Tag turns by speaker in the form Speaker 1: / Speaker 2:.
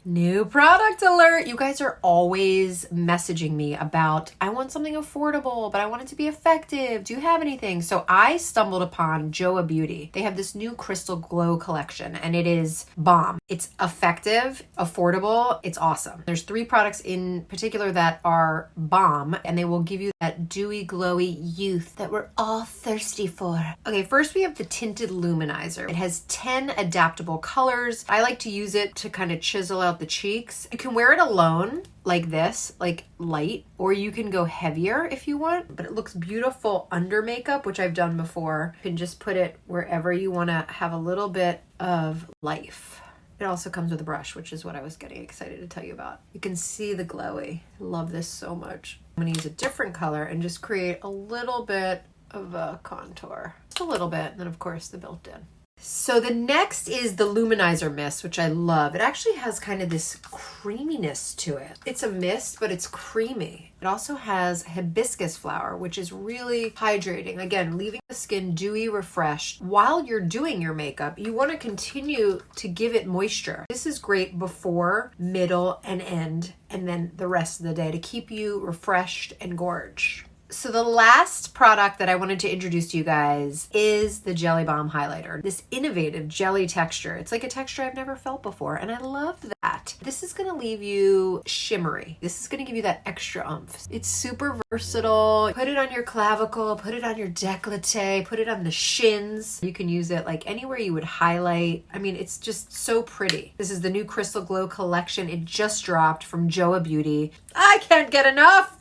Speaker 1: New product alert. You guys are always messaging me about, I want something affordable, but I want it to be effective. Do you have anything? So I stumbled upon Joah Beauty. They have this new Crystal Glow collection and it is bomb. It's effective, affordable. It's awesome. There's 3 products in particular that are bomb and they will give you that dewy, glowy youth that we're all thirsty for. Okay, first we have the Tinted Luminizer. It has 10 adaptable colors. I like to use it to kind of chisel out the cheeks. You can wear it alone like this, like light, or you can go heavier if you want, but it looks beautiful under makeup, which I've done before. You can just put it wherever you want to have a little bit of life. It also comes with a brush, which is what I was getting excited to tell you about. You can see the glowy. I love this so much. I'm going to use a different color and just create a little bit of a contour. Just a little bit, and then of course the built-in. So the next is the Luminizer Mist, which I love. It actually has kind of this creaminess to it. It's a mist, but it's creamy. It also has hibiscus flower, which is really hydrating. Again, leaving the skin dewy, refreshed. While you're doing your makeup, you want to continue to give it moisture. This is great before, middle, and end, and then the rest of the day to keep you refreshed and gorge. So the last product that I wanted to introduce to you guys is the Jelly Balm Highlighter. This innovative jelly texture. It's like a texture I've never felt before, and I love that. This is going to leave you shimmery. This is going to give you that extra oomph. It's super versatile. Put it on your clavicle, put it on your décolleté, put it on the shins. You can use it like anywhere you would highlight. I mean, it's just so pretty. This is the new Crystal Glow collection. It just dropped from Joah Beauty. I can't get enough.